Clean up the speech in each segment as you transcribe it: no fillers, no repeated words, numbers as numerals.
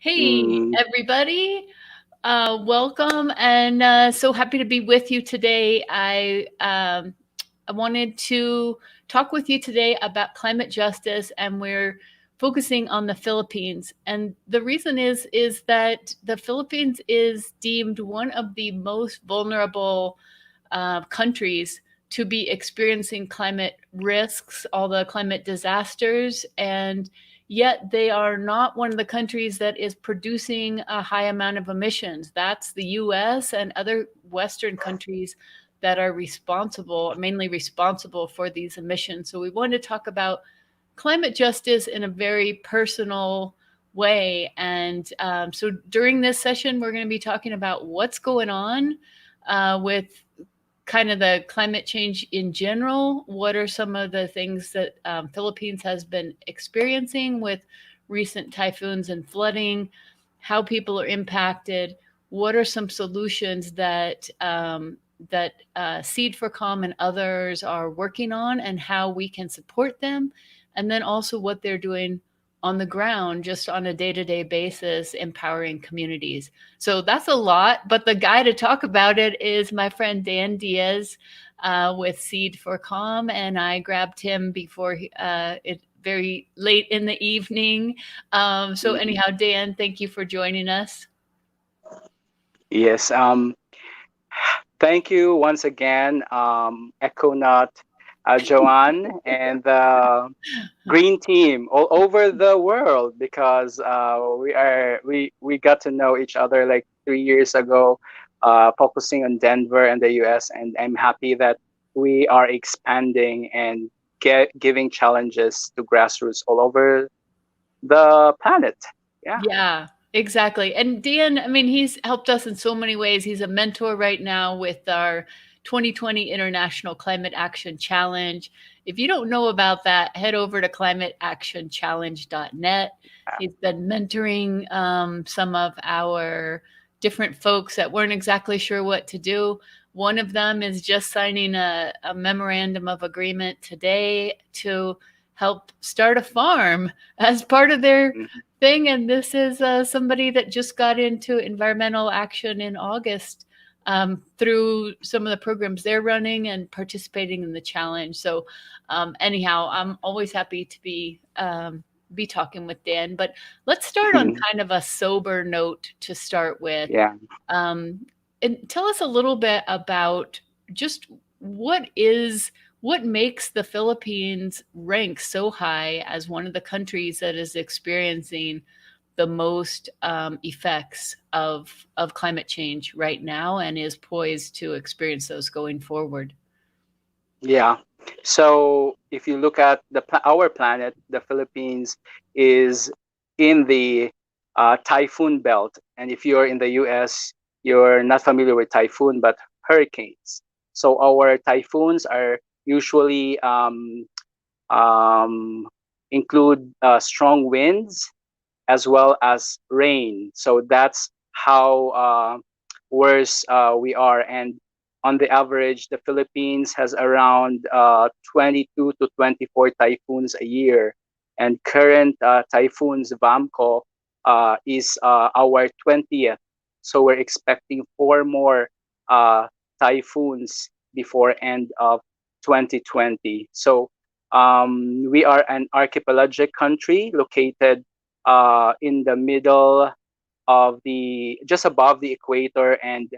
Hey, Mm, everybody. Welcome, and so happy to be with you today. I wanted to talk with you today about climate justice, and we're focusing on the Philippines. And the reason is that the Philippines is deemed one of the most vulnerable countries to be experiencing climate risks, all the climate disasters, and yet they are not one of the countries that is producing a high amount of emissions. That's the US and other Western countries that are responsible, mainly responsible for these emissions. So we want to talk about climate justice in a very personal way. And so during this session, we're going to be talking about what's going on with kind of the climate change in general. What are some of the things that Philippines has been experiencing with recent typhoons and flooding? How people are impacted? What are some solutions that Seed for Calm and others are working on, and how we can support them? And then also what they're doing on the ground, just on a day-to-day basis, empowering communities. So that's a lot, but the guy to talk about it is my friend Dan Diez with Seed for Calm, and I grabbed him before it very late in the evening. So mhm. anyhow, Dan, thank you for joining us. Yes. Thank you once again, Echo Nut, Joanne, and the Green Team all over the world because we got to know each other like 3 years ago, focusing on Denver and the U.S. And I'm happy that we are expanding and giving challenges to grassroots all over the planet. Yeah. Yeah, exactly. And Dan, I mean, he's helped us in so many ways. He's a mentor right now with our 2020 International Climate Action Challenge. If you don't know about that, head over to climateactionchallenge.net. He's been mentoring some of our different folks that weren't exactly sure what to do. One of them is just signing a memorandum of agreement today to help start a farm as part of their thing. And this is somebody that just got into environmental action in August through some of the programs they're running and participating in the challenge. So, anyhow, I'm always happy to be talking with Dan. But let's start on Mhm. kind of a sober note to start with. Yeah. Um, and tell us a little bit about just what makes the Philippines rank so high as one of the countries that is experiencing the most effects of climate change right now and is poised to experience those going forward. Yeah. So if you look at our planet, the Philippines is in the typhoon belt. And if you're in the US, you're not familiar with typhoon, but hurricanes. So our typhoons are usually um, include strong winds as well as rain. So that's how worse we are. And on the average, the Philippines has around 22 to 24 typhoons a year. And current typhoons, Vamco, is our 20th. So we're expecting four more uh, typhoons before end of 2020. So we are an archipelagic country located in the middle of the just above the equator and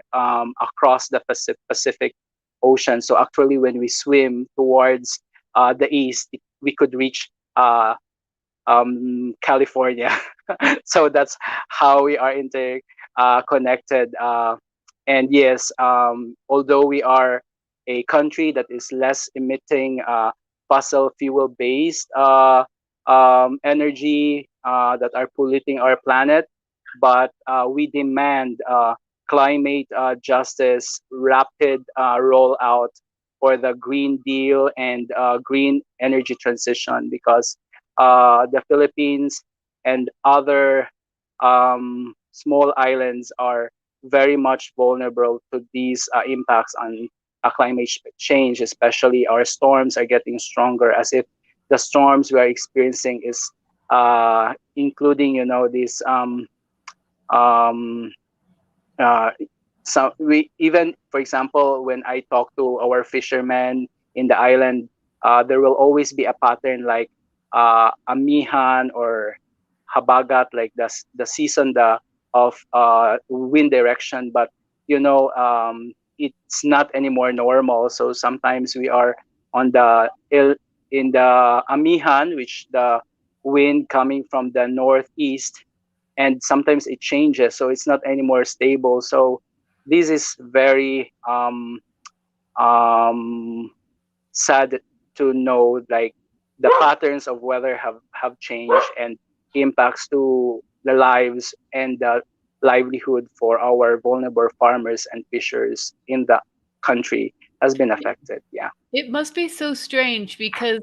across the Pacific Ocean. So actually, when we swim towards the east, we could reach California. So that's how we are connected. And yes, although we are a country that is less emitting fossil fuel based energy that are polluting our planet, but we demand climate justice, rapid rollout for the Green Deal and green energy transition because the Philippines and other small islands are very much vulnerable to these impacts on change, especially our storms are getting stronger as if the storms we are experiencing is including, you know, these Um, uh, so we even, for example, when I talk to our fishermen in the island, there will always be a pattern like amihan or habagat, like the season of wind direction. But it's not anymore normal. So sometimes we are on in the amihan, which the wind coming from the northeast, and sometimes it changes, so it's not anymore stable. So this is very um sad to know, like the patterns of weather have changed, and impacts to the lives and the livelihood for our vulnerable farmers and fishers in the country has been affected. Yeah. It must be so strange because,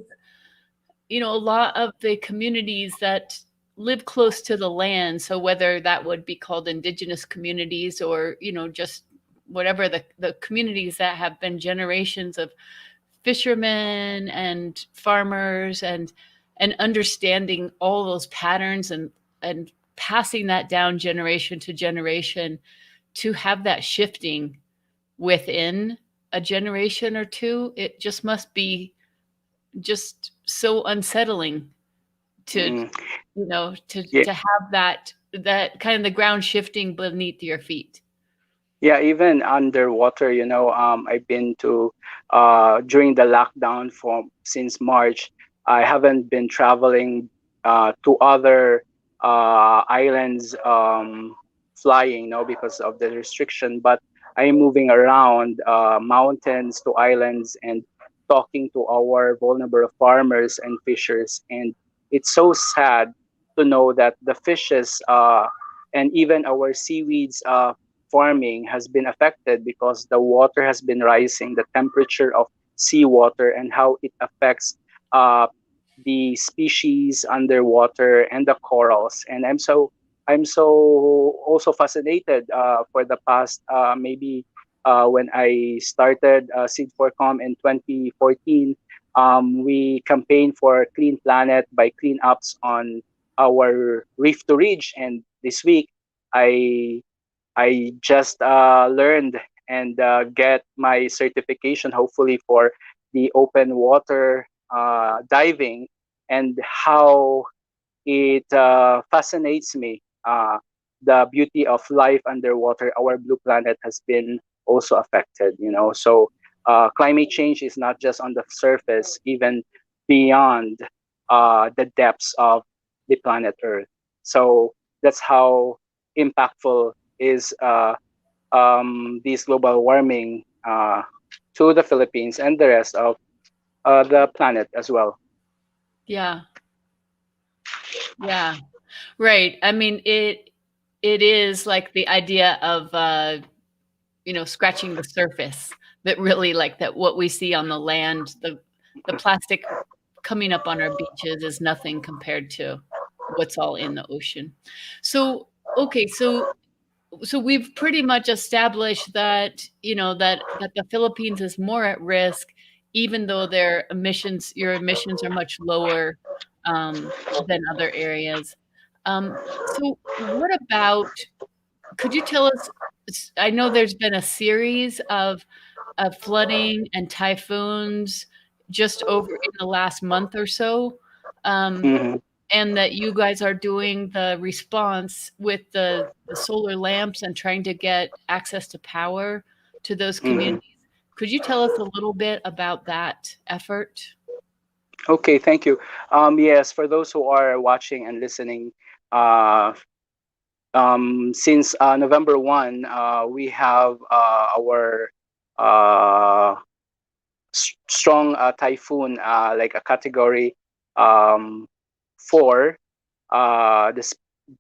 a lot of the communities that live close to the land, so whether that would be called indigenous communities or, just whatever the communities that have been generations of fishermen and farmers and understanding all those patterns and passing that down generation to generation, to have that shifting within a generation or two, it just must be just so unsettling to Mm, yeah. to have that kind of the ground shifting beneath your feet. Yeah, even underwater, I've been to during the lockdown from since March. I haven't been traveling to other islands, flying, no, because of the restriction. But I'm moving around mountains to islands and talking to our vulnerable farmers and fishers. And it's so sad to know that the fishes and even our seaweeds farming has been affected because the water has been rising, the temperature of seawater, and how it affects uh, the species underwater and the corals. And I'm so also fascinated for the past maybe when I started Seed for Com in 2014. We campaigned for Clean Planet by cleanups on our Reef to Ridge, and this week I I just learned and get my certification, hopefully, for the open water diving, and how it fascinates me. The beauty of life underwater. Our blue planet has been also affected, So climate change is not just on the surface, even beyond the depths of the planet Earth. So that's how impactful is this global warming to the Philippines and the rest of the planet as well. Yeah, yeah, right. I mean, it is like the idea of scratching the surface, that really, like, that what we see on the land, the plastic coming up on our beaches is nothing compared to what's all in the ocean. So, okay, so we've pretty much established that, that the Philippines is more at risk, even though your emissions are much lower than other areas. So what about, could you tell us, I know there's been a series of flooding and typhoons just over in the last month or so. Um, Mhm. and that you guys are doing the response with the solar lamps and trying to get access to power to those Mhm. communities. Could you tell us a little bit about that effort? Okay, thank you. Yes, for those who are watching and listening, uh, since November 1, we have our uh, strong typhoon, like a category um, 4.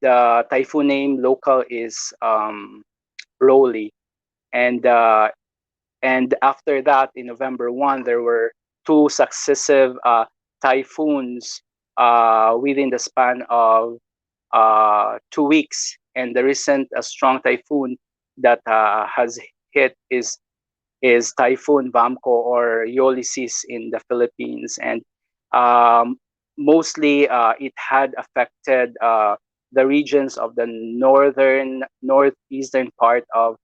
The typhoon name local is Rolly. And after that, in November 1, there were two successive typhoons within the span of 2 weeks. And the recent strong typhoon that has hit is Typhoon Vamco or Ulysses in the Philippines. And um, mostly it had affected the regions of the northeastern part of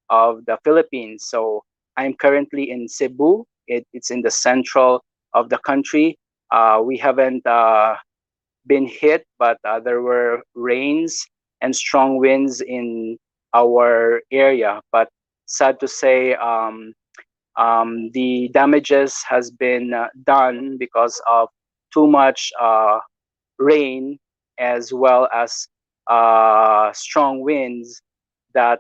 the Philippines. So I'm currently in Cebu. It's in the central of the country. We haven't been hit, but there were rains and strong winds in our area. But sad to say, the damages has been done because of too much rain, as well as strong winds, that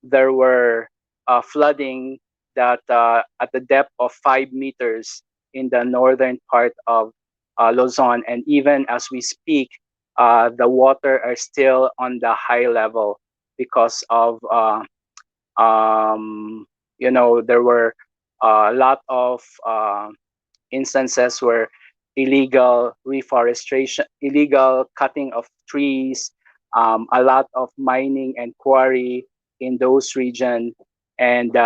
there were flooding that at the depth of 5 meters in the northern part of Luzon. And even as we speak, the water are still on the high level because of um, there were a lot of instances where illegal reforestation, illegal cutting of trees, a lot of mining and quarry in those regions. And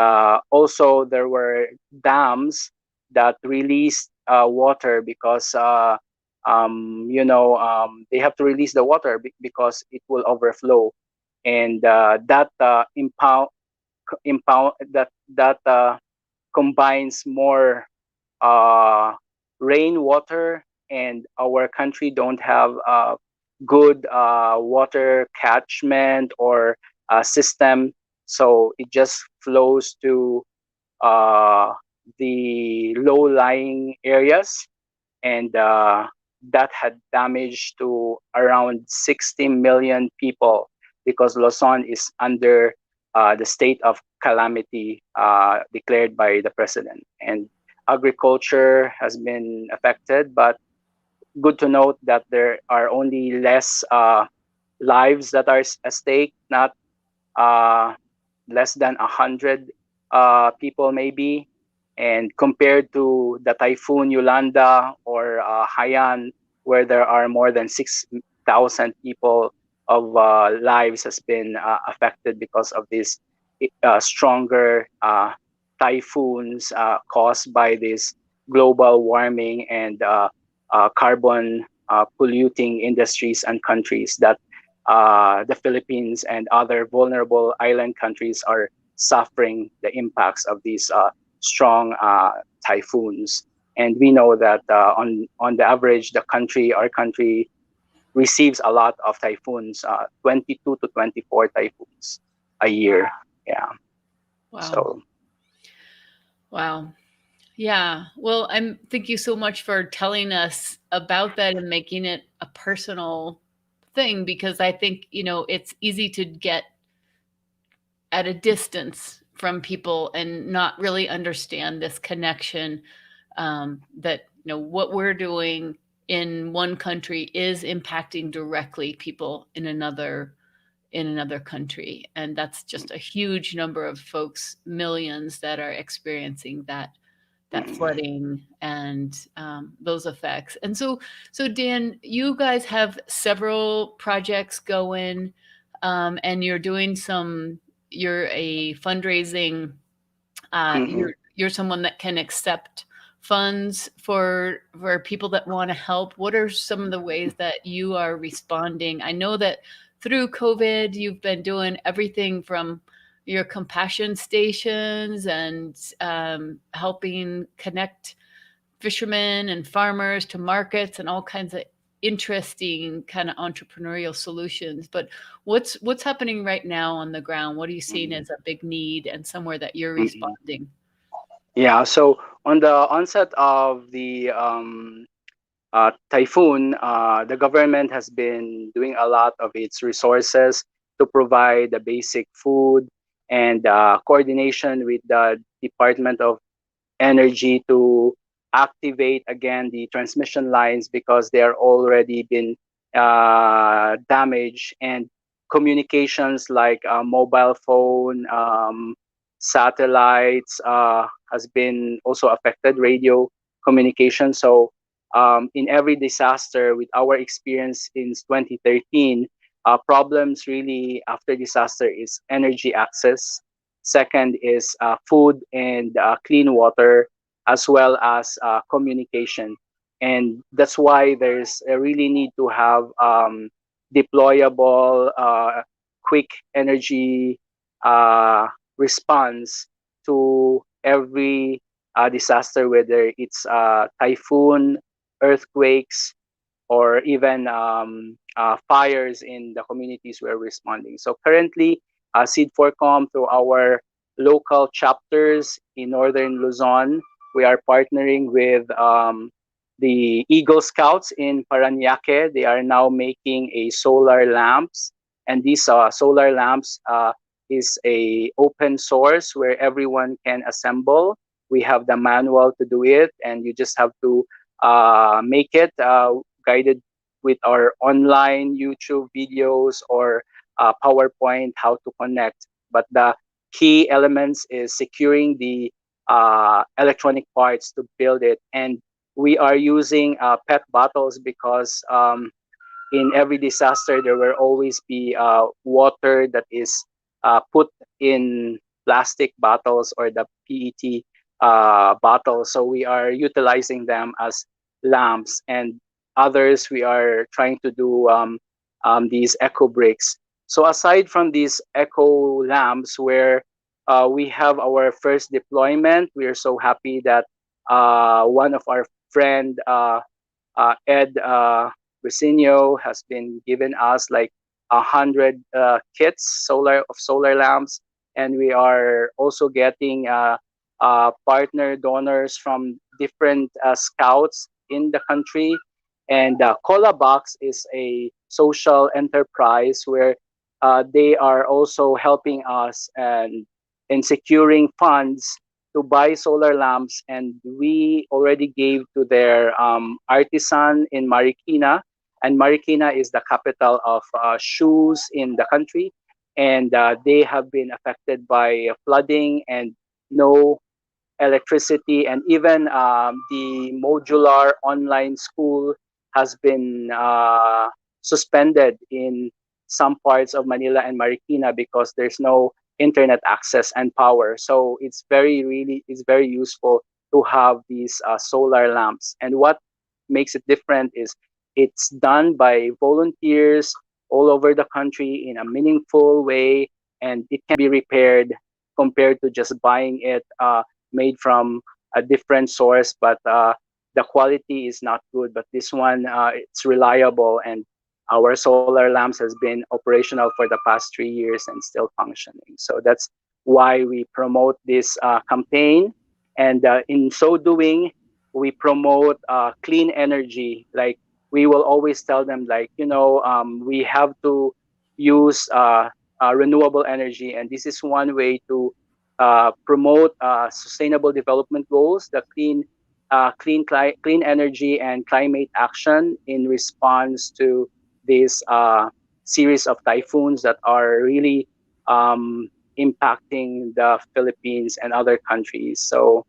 also there were dams that released water because they have to release the water because it will overflow. And that impound that combines more uh, rainwater, and our country don't have good water catchment or system, so it just flows to uh, the low-lying areas. And that had damage to around 60 million people, because Luzon is under the state of calamity declared by the president. And agriculture has been affected, but good to note that there are only less lives that are at stake, not uh, less than 100 people maybe. And compared to the Typhoon Yolanda or Haiyan, where there are more than 6,000 people of lives has been affected because of these stronger typhoons caused by this global warming and carbon polluting industries and countries that the Philippines and other vulnerable island countries are suffering the impacts of these strong typhoons. And we know that on the average, our country receives a lot of typhoons, 22 to 24 typhoons a year. Yeah. Wow. So Wow. Yeah. Well, thank you so much for telling us about that and making it a personal thing, because I think, it's easy to get at a distance from people and not really understand this connection, that, what we're doing in one country is impacting directly people in another country. And that's just a huge number of folks, millions, that are experiencing that mm, flooding and those effects. And so Dan, you guys have several projects going, and you're a fundraising. mm, You're someone that can accept funds for people that want to help. What are some of the ways that you are responding? I know that through COVID, you've been doing everything from your compassion stations and helping connect fishermen and farmers to markets and all kinds of interesting kind of entrepreneurial solutions. But what's happening right now on the ground? What are you seeing mm, as a big need and somewhere that you're mm. responding? Yeah. So on the onset of the typhoon, the government has been doing a lot of its resources to provide the basic food and coordination with the Department of Energy to activate again the transmission lines, because they are already been damaged. And communications like mobile phone, satellites has been also affected, radio communication. So in every disaster, with our experience in 2013, problems really after disaster is energy access. Second is food and clean water, as well as communication. And that's why there's a really need to have deployable, quick energy uh, response to every disaster, whether it's typhoon, earthquakes, or even fires in the communities we're responding. So currently, Seed for Com, through our local chapters in northern Luzon, we are partnering with the Eagle Scouts in Paranaque. They are now making a solar lamps, and these solar lamps is a open source where everyone can assemble. We have the manual to do it, and you just have to make it guided with our online YouTube videos or PowerPoint how to connect. But the key elements is securing the electronic parts to build it. And we are using PET bottles because in every disaster there will always be water that is put in plastic bottles or the PET bottles. So we are utilizing them as lamps, and others we are trying to do these eco bricks. So aside from these eco lamps, where we have our first deployment, we are so happy that one of our friend Ed Resinio has been given us like 100 kits solar lamps, and we are also getting partner donors from different scouts in the country. And Cola Box is a social enterprise where they are also helping us and in securing funds to buy solar lamps, and we already gave to their artisan in Marikina, and Marikina is the capital of shoes in the country, and they have been affected by flooding and no electricity, and even the modular online school has been suspended in some parts of Manila and Marikina because there's no internet access and power. So it's very useful to have these solar lamps. And what makes it different is it's done by volunteers all over the country in a meaningful way, and it can be repaired compared to just buying it made from a different source, but the quality is not good. But this one, it's reliable, and our solar lamps has been operational for the past 3 years and still functioning. So that's why we promote this campaign, and in so doing, we promote clean energy. Like we will always tell them, like we have to use renewable energy, and this is one way to promote sustainable development goals, the clean energy and climate action in response to this series of typhoons that are really impacting the Philippines and other countries. So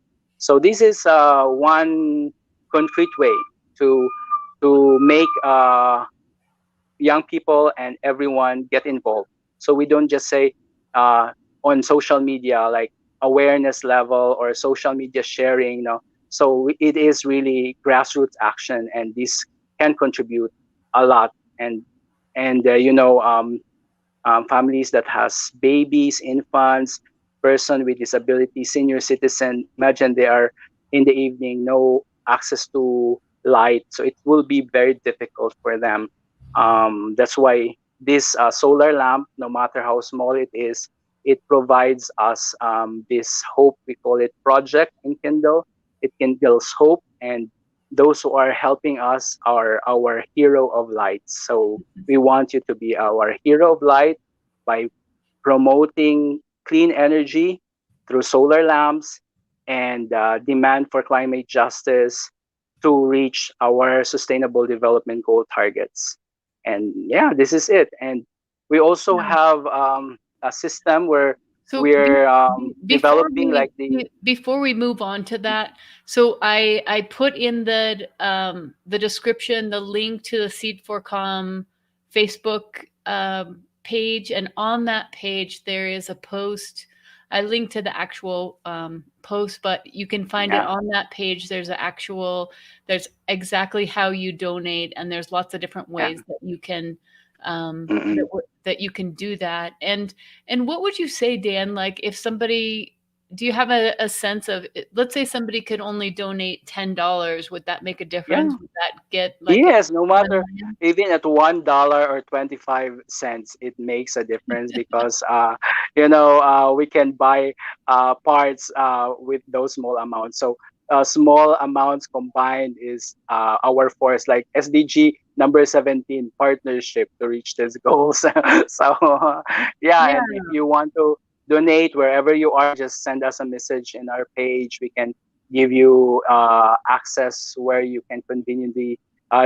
this is one concrete way to make young people and everyone get involved. So we don't just say uh, on social media, like awareness level or social media sharing. So it is really grassroots action, and this can contribute a lot. And families that has babies, infants, person with disability, senior citizen. Imagine they are in the evening, no access to light, so it will be very difficult for them. That's why this solar lamp, no matter how small it is, it provides us this hope. We call it Project in Kindle. It kindles hope, and those who are helping us are our hero of light. So we want you to be our hero of light by promoting clean energy through solar lamps and demand for climate justice to reach our sustainable development goal targets. And yeah, this is it. And we also Yeah. have a system where So we're developing before like the before we move on to that, so I put in the description the link to the Seed for Com Facebook page, and on that page there is a post. I linked to the actual post, but you can find it yeah. on that page. There's exactly how you donate, and there's lots of different Yeah. ways that you can Mm-mm. that you can do that. And what would you say, Dan? Like, if somebody, do you have a sense of, let's say somebody could only donate $10, would that make a difference? Yeah. Would that get like Yes, no $1 matter, million? even at $1 or 25 cents, it makes a difference because we can buy parts with those small amounts. So small amounts combined is our force, like SDG number 17, partnership to reach these goals. So yeah, Yeah, and if you want to donate wherever you are, just send us a message in our page. We can give you access where you can conveniently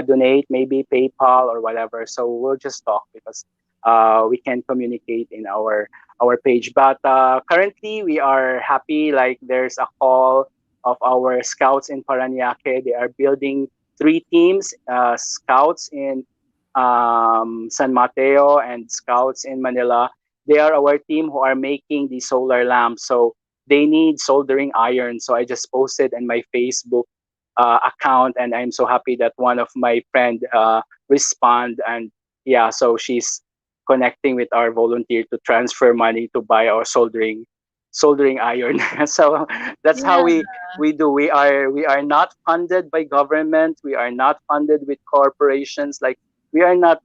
donate, maybe PayPal or whatever. So we'll just talk because we can communicate in our page. But currently, we are happy. Like there's a call of our scouts in Paranaque. They are building three teams: scouts in San Mateo and scouts in Manila. They are our team who are making the solar lamps. So they need soldering iron. So I just posted in my Facebook account, and I'm so happy that one of my friend respond, and yeah, so she's connecting with our volunteer to transfer money to buy our soldering iron. So that's how yeah, we do. We are not funded by government. We are not funded with corporations. Like we are not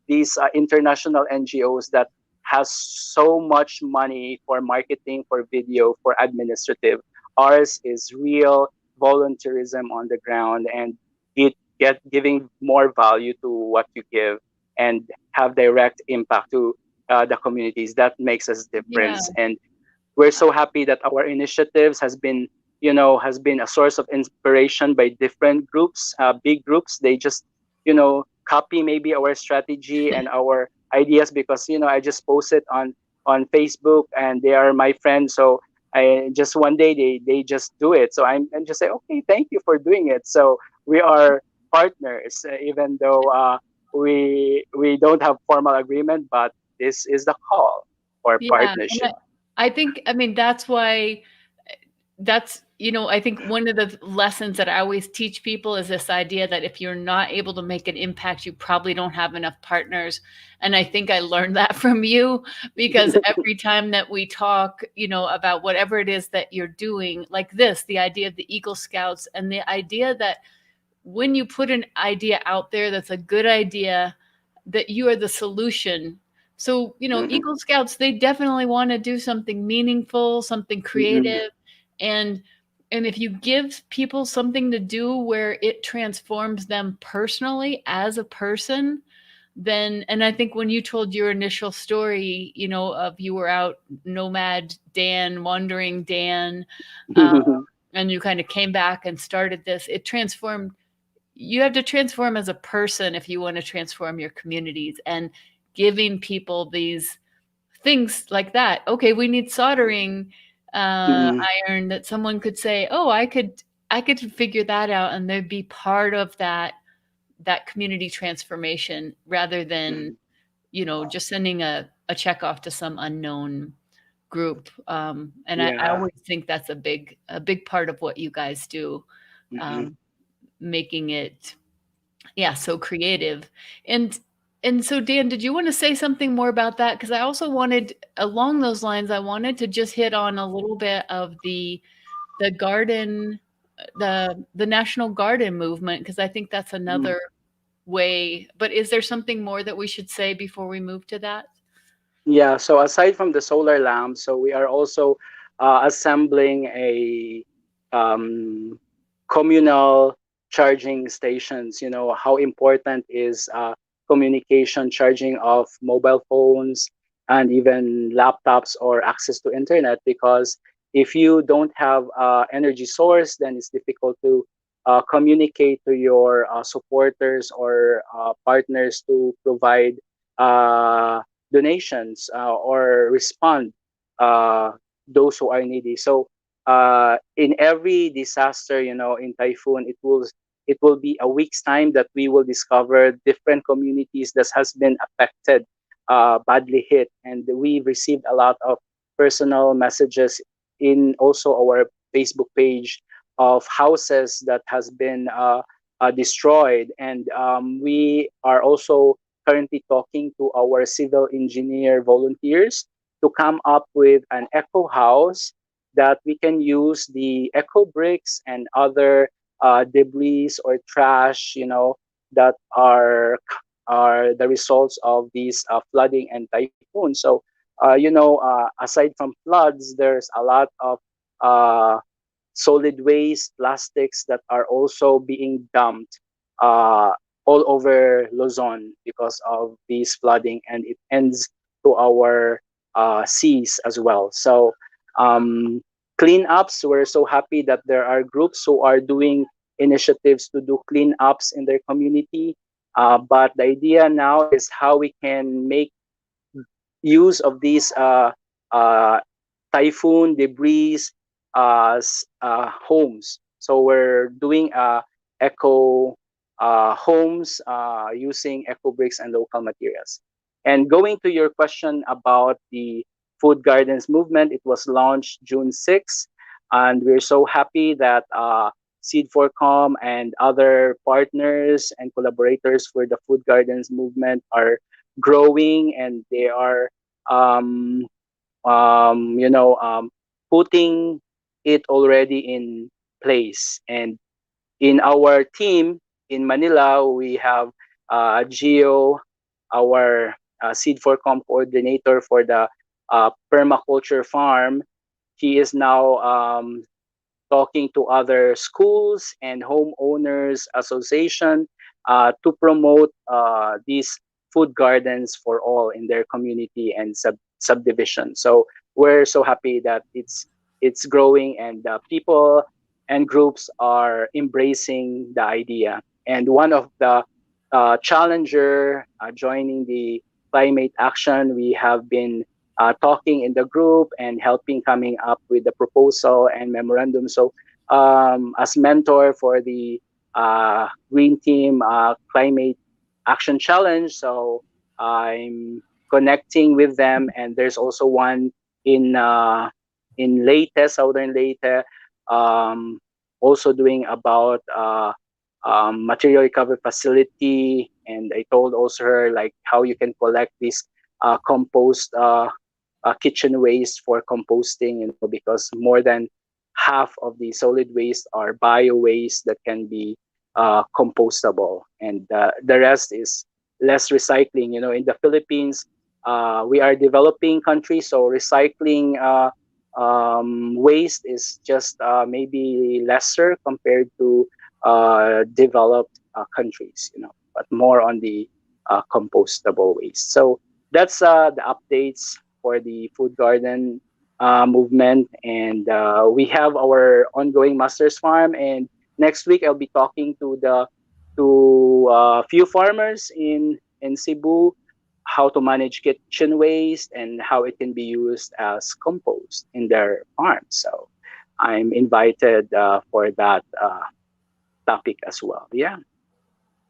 these international NGOs that has so much money for marketing, for video, for administrative. Ours is real volunteerism on the ground, and get giving more value to what you give and have direct impact to the communities. That makes us yeah, difference, and we're so happy that our initiatives has been a source of inspiration by different groups, big groups. They just copy maybe our strategy and our ideas because I just post it on Facebook, and they are my friends. So I just one day they just do it. So I'm just say, okay, thank you for doing it. So we are partners, even though we don't have formal agreement, but this is the call for yeah. And partnership. I think, I mean, that's why I think one of the lessons that I always teach people is this idea that if you're not able to make an impact, you probably don't have enough partners. And I think I learned that from you, because every time that we talk, about whatever it is that you're doing, like this, the idea of the Eagle Scouts, and the idea that when you put an idea out there that's a good idea, that you are the solution. So, Mhm, Eagle Scouts, they definitely want to do something meaningful, something mhm, creative. And if you give people something to do where it transforms them personally as a person, then, and I think when you told your initial story, of you were out nomad Dan, wandering Dan, uh, and you kind of came back and started this, it transformed. You have to transform as a person if you want to transform your communities, and giving people these things like that. Okay, we need soldering mhm, iron, that someone could say, "Oh, I could figure that out," and they'd be part of that community transformation, rather than mhm. just sending a check off to some unknown group. And I Yeah. always think that's a big part of what you guys do, Mhm. um, making it, yeah, so creative. And so, Dan, did you want to say something more about that? Because I also wanted, along those lines, I wanted to just hit on a little bit of the garden, the National Garden movement, because I think that's Mhm. another way. But is there something more that we should say before we move to that? Yeah. So aside from the solar lamp, so we are also assembling a um, communal charging stations. You know how important is communication, charging of mobile phones and even laptops or access to internet. Because if you don't have energy source, then it's difficult to communicate to your supporters or partners to provide uh, donations or respond uh, those who are needy. So in every disaster, in typhoon, it will be a week's time that we will discover different communities that has been affected, badly hit, and we've received a lot of personal messages in also our Facebook page of houses that has been destroyed, and we are also currently talking to our civil engineer volunteers to come up with an eco house that we can use the eco bricks and other debris or trash, that are the results of these flooding and typhoons. So, aside from floods, there's a lot of uh, solid waste, plastics that are also being dumped uh, all over Luzon because of these flooding, and it ends to our seas as well. So, um, cleanups, we're so happy that there are groups who are doing initiatives to do cleanups in their community. But the idea now is how we can make use of these uh, typhoon debris as homes. So we're doing eco homes using eco bricks and local materials. And going to your question about the food gardens movement, it was launched June 6th, and we're so happy that Seed for Com and other partners and collaborators for the food gardens movement are growing, and they are um, um, you know, um, putting it already in place. And in our team in Manila, we have Gio, our Seed for Com coordinator for the permaculture farm. He is now talking to other schools and homeowners association to promote these food gardens for all in their community and subdivision. So we're so happy that it's growing, and people and groups are embracing the idea. And one of the challenger joining the climate action, we have been talking in the group and helping coming up with the proposal and memorandum. So, as mentor for the Green Team Climate Action Challenge, so I'm connecting with them, and there's also one in Leyte, Southern Leyte, um, also doing about material recovery facility. And I told also her like how you can collect this compost kitchen waste for composting, because more than half of the solid waste are bio waste that can be compostable, and the rest is less recycling. In the Philippines, we are developing country, so recycling waste is just maybe lesser compared to developed countries, but more on the compostable waste. So that's the updates for the food garden movement. And we have our ongoing masters farm. And next week I'll be talking to few farmers in Cebu, how to manage kitchen waste and how it can be used as compost in their farm. So I'm invited for that topic as well. Yeah.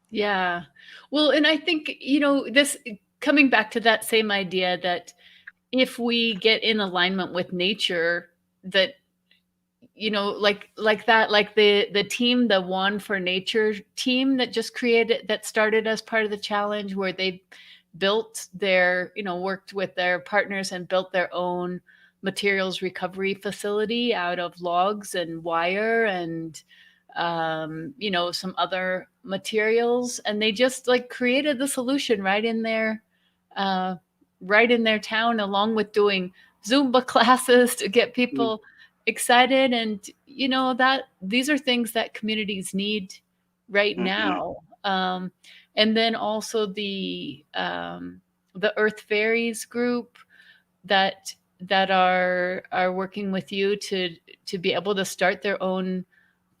Yeah. Well, and I think, this coming back to that same idea that if we get in alignment with nature, that like that, like the team, the One for Nature team that just created, that started as part of the challenge, where they built their, worked with their partners and built their own materials recovery facility out of logs and wire and some other materials, and they just like created the solution uh, right in their town, along with doing Zumba classes to get Mm, people excited. And that these are things that communities need right mm-mm, now. And then also the Earth Fairies group that are working with you to be able to start their own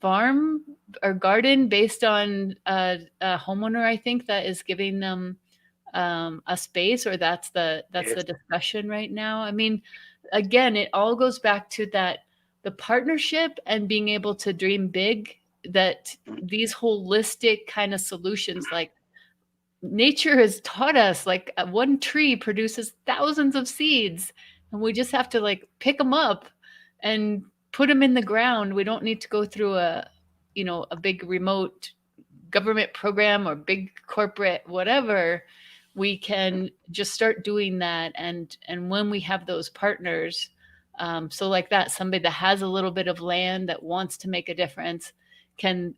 farm or garden based on a homeowner, I think, that is giving them a space, or that's the yes. discussion right now. I mean, again, it all goes back to that, the partnership and being able to dream big, that Mm, these holistic kind of solutions, like nature has taught us, like one tree produces thousands of seeds, and we just have to like pick them up and put them in the ground. We don't need to go through a big remote government program or big corporate whatever. we can just start doing that. And when we have those partners, so like that, somebody that has a little bit of land that wants to make a difference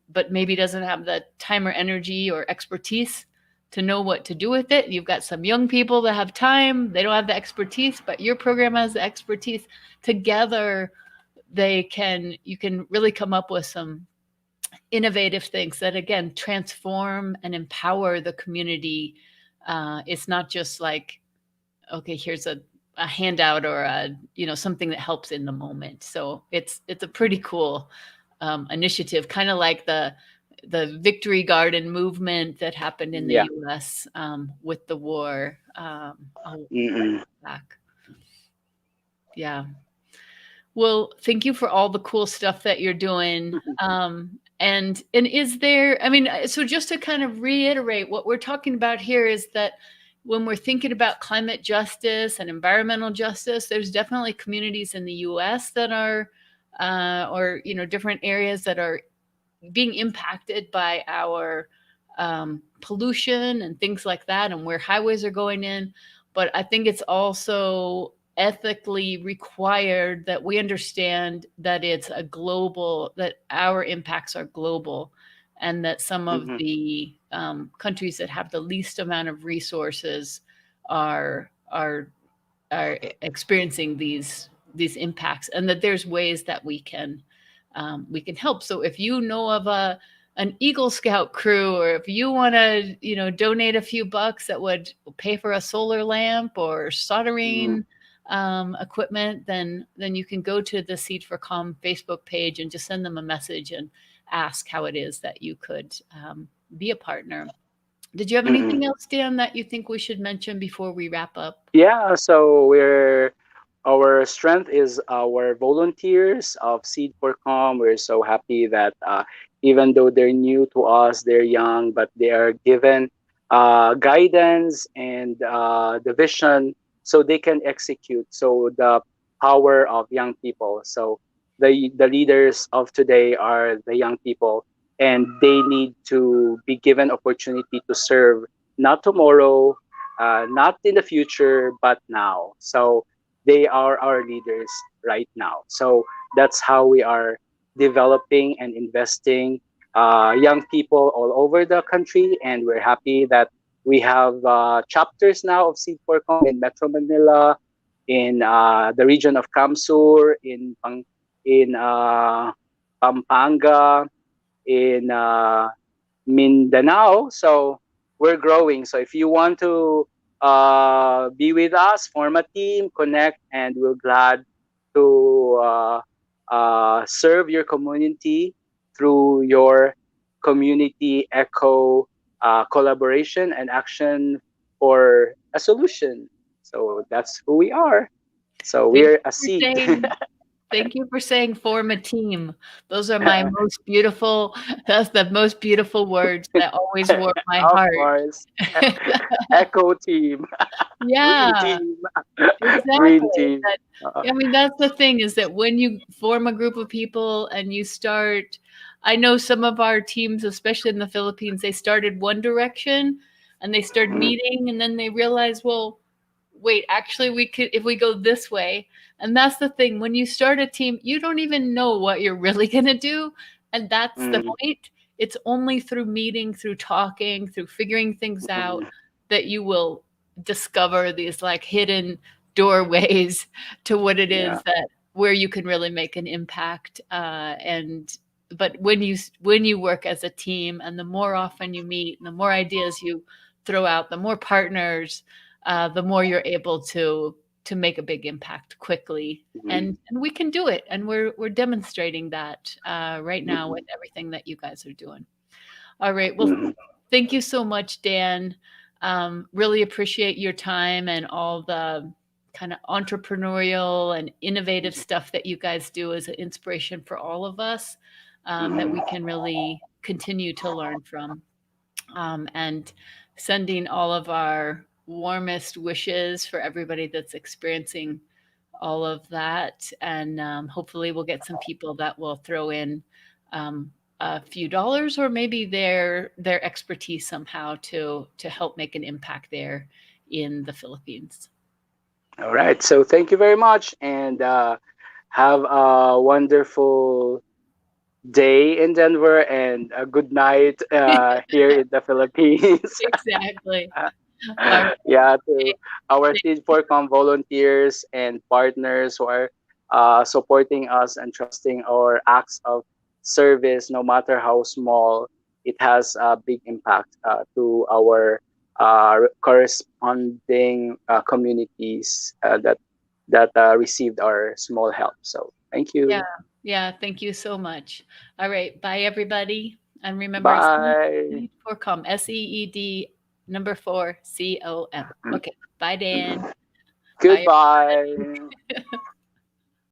but maybe doesn't have the time or energy or expertise to know what to do with it. You've got some young people that have time, they don't have the expertise, but your program has the expertise. Together, you can really come up with some innovative things that, again, transform and empower the community. It's not just like, okay, here's a handout or something that helps in the moment. So it's a pretty cool initiative, kind of like the Victory Garden movement that happened in the Yeah. U.S. With the war a while Mm-mm. back. Yeah. Well, thank you for all the cool stuff that you're doing. And is there, I mean, so just to kind of reiterate, what we're talking about here is that when we're thinking about climate justice and environmental justice, there's definitely communities in the U.S. that are, or different areas that are being impacted by our pollution and things like that, and where highways are going in. But I think it's also ethically required that we understand that that our impacts are global, and that some of Mm-hmm. the countries that have the least amount of resources are experiencing these impacts, and that there's ways that we can help. So if you know of an Eagle Scout crew, or if you want to donate a few bucks that would pay for a solar lamp or Mm-hmm. soldering equipment, then you can go to the Seed for Calm Facebook page and just send them a message and ask how it is that you could be a partner. Did you have Mm-mm. anything else, Dan, that you think we should mention before we wrap up? Yeah, so our strength is our volunteers of Seed for Calm. We're so happy that even though they're new to us, they're young, but they are given guidance and the vision so they can execute. So the power of young people. So the leaders of today are the young people, and they need to be given opportunity to serve, not tomorrow, not in the future, but now. So they are our leaders right now. So that's how we are developing and investing young people all over the country. And we're happy that we have chapters now of Seed for Com in Metro Manila, in the region of Kamsur, in Pampanga, in Mindanao. So we're growing. So if you want to be with us, form a team, connect, and we're glad to serve your community through your community echo collaboration and action for a solution. So that's who we are. So Thank we're a you for seed. saying Thank you for saying form a team. Those are my most beautiful, that's the most beautiful words that always warm my Of heart. course. Echo team. Green Yeah, team. Green exactly. team. I mean, that's the thing, is that when you form a group of people and I know some of our teams, especially in the Philippines, they started one direction and they started Mhm. meeting, and then they realized, well, wait, actually we could, if we go this way. And that's the thing, when you start a team, you don't even know what you're really going to do, and that's the Mhm. point. It's only through meeting, through talking, through figuring things out, Mhm. that you will discover these like hidden doorways to what it Yeah. is that where you can really make an impact. And but when you work as a team, and the more often you meet, and the more ideas you throw out, the more partners, the more you're able to make a big impact quickly. Mhm. And we can do it, and we're demonstrating that right now with Mhm. everything that you guys are doing. All right. Well, Mhm. thank you so much, Dan. Really appreciate your time and all the kind of entrepreneurial and innovative stuff that you guys do as an inspiration for all of us, that we Mhm. can really continue to learn from. And sending all of our warmest wishes for everybody that's experiencing all of that. And hopefully, we'll get some people that will throw in a few dollars or maybe their expertise somehow to help make an impact there in the Philippines. All right. So thank you very much, and have a wonderful day in Denver and a good night here in the Philippines. Exactly. All right. Yeah, to our Seed for Com volunteers and partners who are supporting us and trusting our acts of service, no matter how small, it has a big impact to our corresponding communities that received our small help. So thank Yeah. you. Yeah. Thank you so much. All right. Bye, everybody. And remember, Bye. Seed for Com, SEED number 4 COM. Okay. Bye, Dan. Bye. Goodbye.